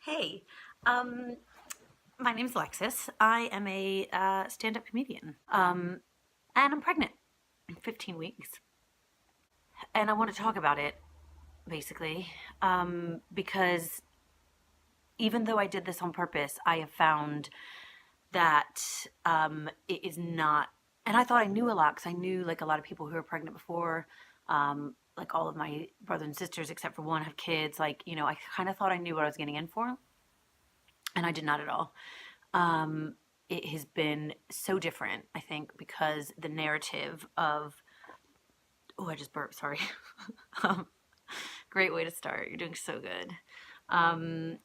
Hey, um, my name's Alexis. I am a stand-up comedian, and I'm pregnant in 15 weeks, and I want to talk about it basically, because even though I did this on purpose, I have found that it is not. And I thought I knew a lot because I knew like a lot of people who were pregnant before. Like all of my brothers and sisters, except for one, have kids. Like I kind of thought I knew what I was getting in for, and I did not at all. um, it has been so different, I think, because the narrative of, oh, I just burped, sorry. um, Great way to start. You're doing so good. Um,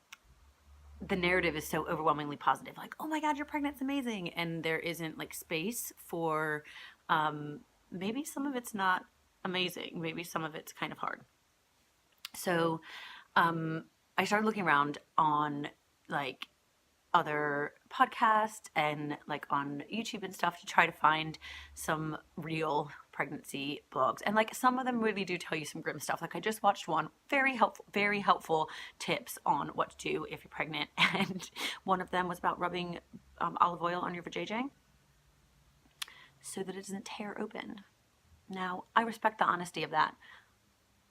the narrative is so overwhelmingly positive, like, oh my God, you're pregnant, it's amazing. And there isn't like space for maybe some of it's not amazing, maybe some of it's kind of hard. So I started looking around on like other podcasts and like on YouTube and stuff to try to find some real pregnancy blogs. And like some of them really do tell you some grim stuff. Like I just watched one very helpful tips on what to do if you're pregnant. And one of them was about rubbing olive oil on your vajayjay so that it doesn't tear open. Now, I respect the honesty of that.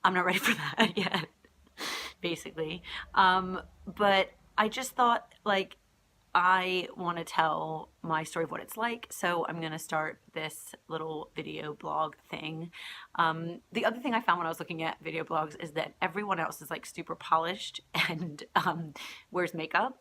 I'm not ready for that yet, basically. But I just thought like I want to tell my story of what it's like, so I'm going to start this little video blog thing. The other thing I found when I was looking at video blogs is that everyone else is like super polished and wears makeup.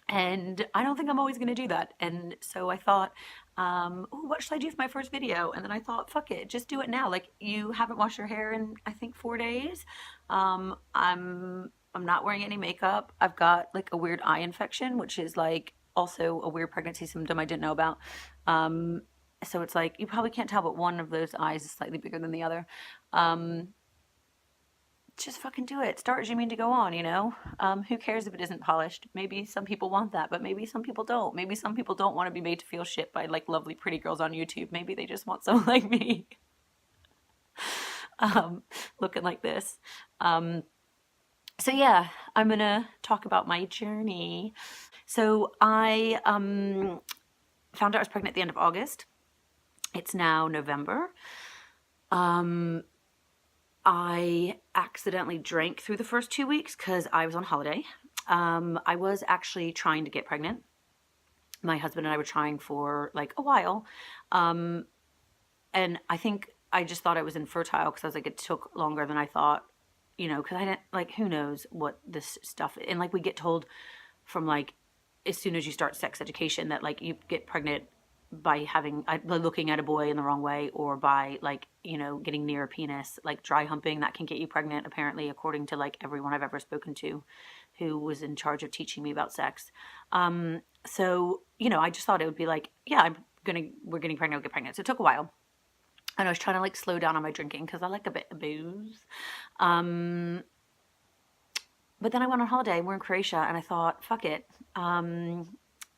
And I don't think I'm always going to do that. And so I thought, ooh, what should I do for my first video? And then I thought, fuck it, just do it now. Like you haven't washed your hair in, I think, 4 days. I'm not wearing any makeup. I've got like a weird eye infection, which is like also a weird pregnancy symptom I didn't know about. So it's like you probably can't tell, but one of those eyes is slightly bigger than the other. Just fucking do it. Start as you mean to go on. Who cares if it isn't polished? Maybe some people want that, but maybe some people don't. Maybe some people don't want to be made to feel shit by like lovely pretty girls on YouTube. Maybe they just want someone like me, looking like this. So yeah, I'm gonna talk about my journey. So I found out I was pregnant at the end of August. It's now November. I accidentally drank through the first 2 weeks because I was on holiday. I was actually trying to get pregnant. My husband and I were trying for like a while. And I think I just thought I was infertile because I was like, it took longer than I thought, because I didn't like, who knows what this stuff, and like we get told from like, as soon as you start sex education that like you get pregnant by looking at a boy in the wrong way, or by like getting near a penis, like dry humping, that can get you pregnant, apparently, according to like everyone I've ever spoken to who was in charge of teaching me about sex. So I just thought it would be like, yeah, we're getting pregnant, I'll get pregnant. So it took a while, and I was trying to like slow down on my drinking because I like a bit of booze. But then I went on holiday. We're in Croatia, and I thought, fuck it.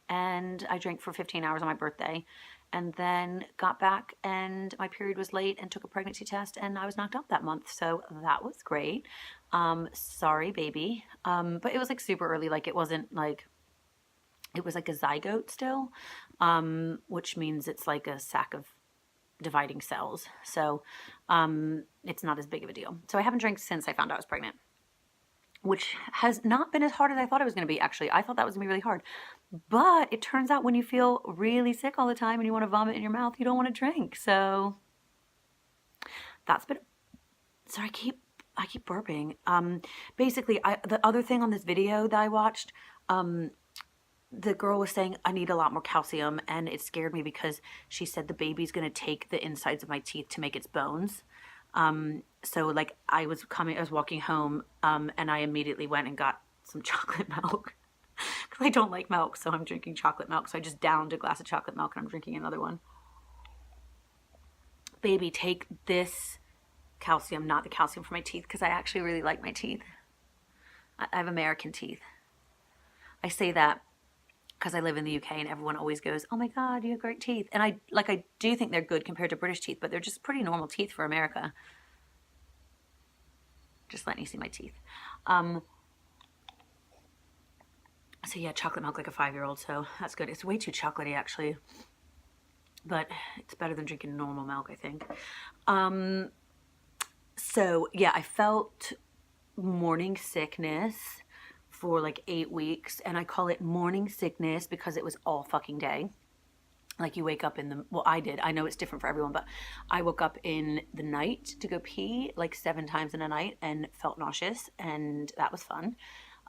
And I drank for 15 hours on my birthday, and then got back, and my period was late, and took a pregnancy test, and I was knocked out that month. So that was great. Sorry, baby. But it was like super early. Like it wasn't like, it was like a zygote still, which means it's like a sack of dividing cells. So it's not as big of a deal. So I haven't drank since I found out I was pregnant, which has not been as hard as I thought it was going to be, actually. I thought that was going to be really hard. But it turns out when you feel really sick all the time and you want to vomit in your mouth, you don't want to drink. So that's been... Sorry, I keep burping. Basically, the other thing on this video that I watched, the girl was saying I need a lot more calcium, and it scared me because she said the baby's going to take the insides of my teeth to make its bones. So like I was walking home, and I immediately went and got some chocolate milk because I don't like milk. So I'm drinking chocolate milk. So I just downed a glass of chocolate milk and I'm drinking another one. Baby, take this calcium, not the calcium for my teeth, because I actually really like my teeth. I have American teeth. I say that because I live in the UK and everyone always goes, oh my God, you have great teeth. And I do think they're good compared to British teeth, but they're just pretty normal teeth for America. Just letting you see my teeth. So yeah, chocolate milk like a 5-year-old, so that's good. It's way too chocolatey actually, but it's better than drinking normal milk, I think. So yeah, I felt morning sickness for like 8 weeks, and I call it morning sickness because it was all fucking day. Like you wake up in the, well, I did. I know it's different for everyone, but I woke up in the night to go pee like 7 times in a night and felt nauseous, and that was fun.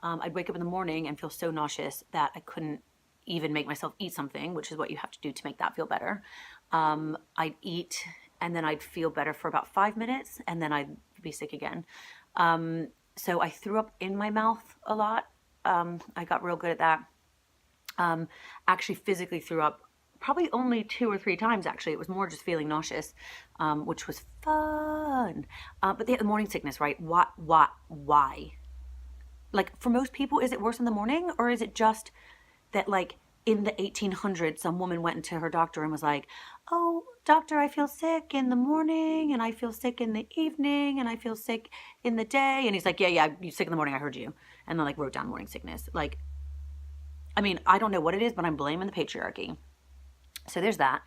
I'd wake up in the morning and feel so nauseous that I couldn't even make myself eat something, which is what you have to do to make that feel better. I'd eat and then I'd feel better for about 5 minutes and then I'd be sick again. So I threw up in my mouth a lot. I got real good at that. Actually physically threw up probably only 2 or 3 times actually. It was more just feeling nauseous, which was fun. But the morning sickness, right? Why? Like for most people, is it worse in the morning, or is it just that like in the 1800s, some woman went into her doctor and was like, "Oh, doctor, I feel sick in the morning and I feel sick in the evening and I feel sick in the day." And he's like, "Yeah, you're sick in the morning. I heard you." And then like wrote down morning sickness. Like, I mean, I don't know what it is, but I'm blaming the patriarchy. So there's that.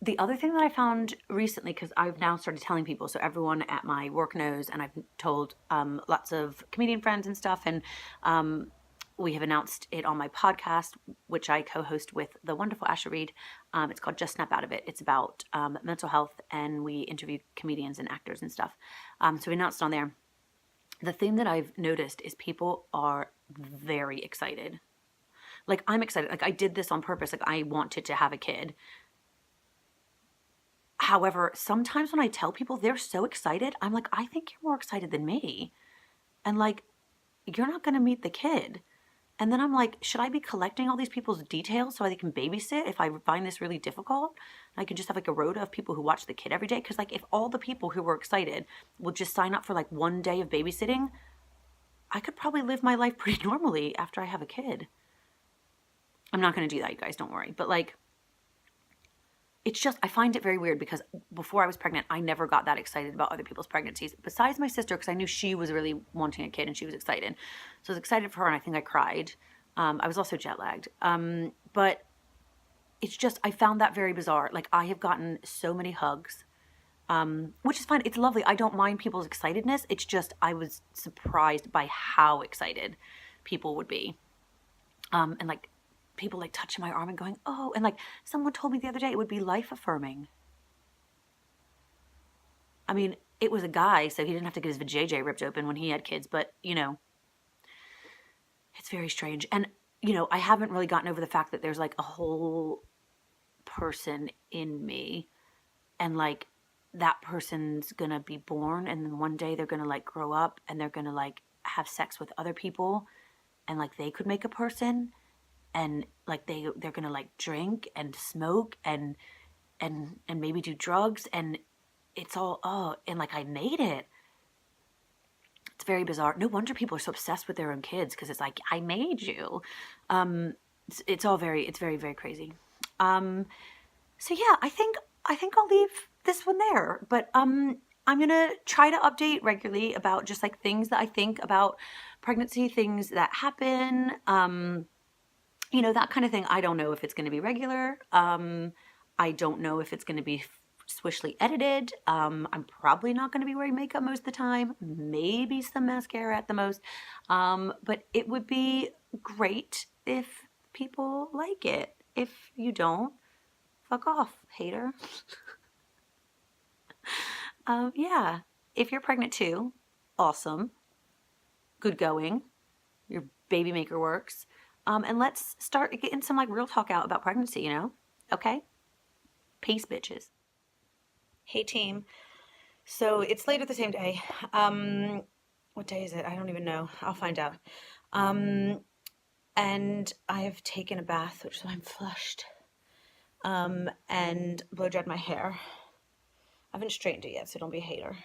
The other thing that I found recently, because I've now started telling people, so everyone at my work knows, and I've told lots of comedian friends and stuff, and we have announced it on my podcast, which I co-host with the wonderful Asha Reed. It's called Just Snap Out of It. It's about mental health, and we interview comedians and actors and stuff. So we announced on there. The thing that I've noticed is people are very excited. Like, I'm excited. Like, I did this on purpose. Like, I wanted to have a kid. However, sometimes when I tell people they're so excited, I'm like, I think you're more excited than me. And like, you're not going to meet the kid. And then I'm like, should I be collecting all these people's details so they can babysit if I find this really difficult? I could just have like a rota of people who watch the kid every day. Because like, if all the people who were excited will just sign up for like one day of babysitting, I could probably live my life pretty normally after I have a kid. I'm not going to do that, you guys, don't worry. But like, it's just, I find it very weird because before I was pregnant, I never got that excited about other people's pregnancies, besides my sister, because I knew she was really wanting a kid and she was excited. So I was excited for her, and I think I cried. I was also jet lagged. But it's just, I found that very bizarre. Like, I have gotten so many hugs, which is fine. It's lovely. I don't mind people's excitedness. It's just, I was surprised by how excited people would be. And like, people like touching my arm and going, "Oh," and like someone told me the other day it would be life affirming. I mean, it was a guy, so he didn't have to get his vajayjay ripped open when he had kids, but you know, it's very strange. And you know, I haven't really gotten over the fact that there's like a whole person in me, and like that person's gonna be born, and then one day they're gonna like grow up and they're gonna like have sex with other people, and like they could make a person. And like they're gonna like drink and smoke and maybe do drugs, and it's all and like I made it. It's very bizarre. No wonder people are so obsessed with their own kids, because it's like, I made you. It's very, very crazy. So yeah, I think I'll leave this one there. But I'm gonna try to update regularly about just like things that I think about pregnancy, things that happen. You know, that kind of thing. I don't know if it's going to be regular. I don't know if it's going to be swishly edited. I'm probably not going to be wearing makeup most of the time. Maybe some mascara at the most. But it would be great if people like it. If you don't, fuck off, hater. Yeah. If you're pregnant too, awesome. Good going. Your baby maker works. And let's start getting some like real talk out about pregnancy, you know? Okay? Peace, bitches. Hey, team. So it's later the same day. What day is it? I don't even know. I'll find out. And I have taken a bath, which is why I'm flushed. And blow dried my hair. I haven't straightened it yet, so don't be a hater.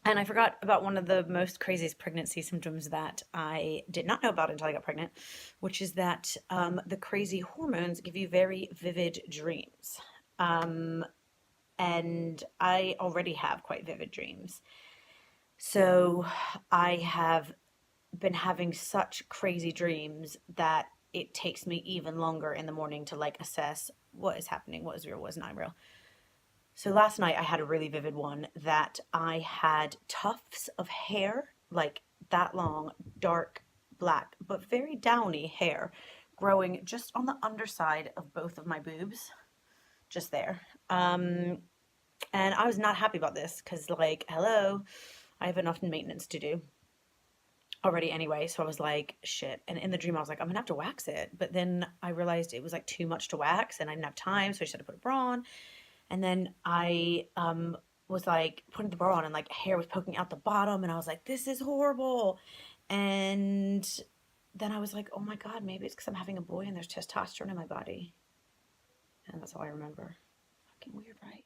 And I forgot about one of the most craziest pregnancy symptoms that I did not know about until I got pregnant, which is that the crazy hormones give you very vivid dreams. And I already have quite vivid dreams. So I have been having such crazy dreams that it takes me even longer in the morning to like assess what is happening, what is real, what is not real. So last night I had a really vivid one that I had tufts of hair, like that long, dark black, but very downy hair growing just on the underside of both of my boobs, just there. And I was not happy about this because, like, hello, I have enough maintenance to do already anyway. So I was like, shit. And in the dream, I was like, I'm gonna have to wax it. But then I realized it was like too much to wax and I didn't have time. So I just had to put a bra on. And then I was like putting the bra on and like hair was poking out the bottom. And I was like, this is horrible. And then I was like, oh my God, maybe it's because I'm having a boy and there's testosterone in my body. And that's all I remember. Fucking weird, right?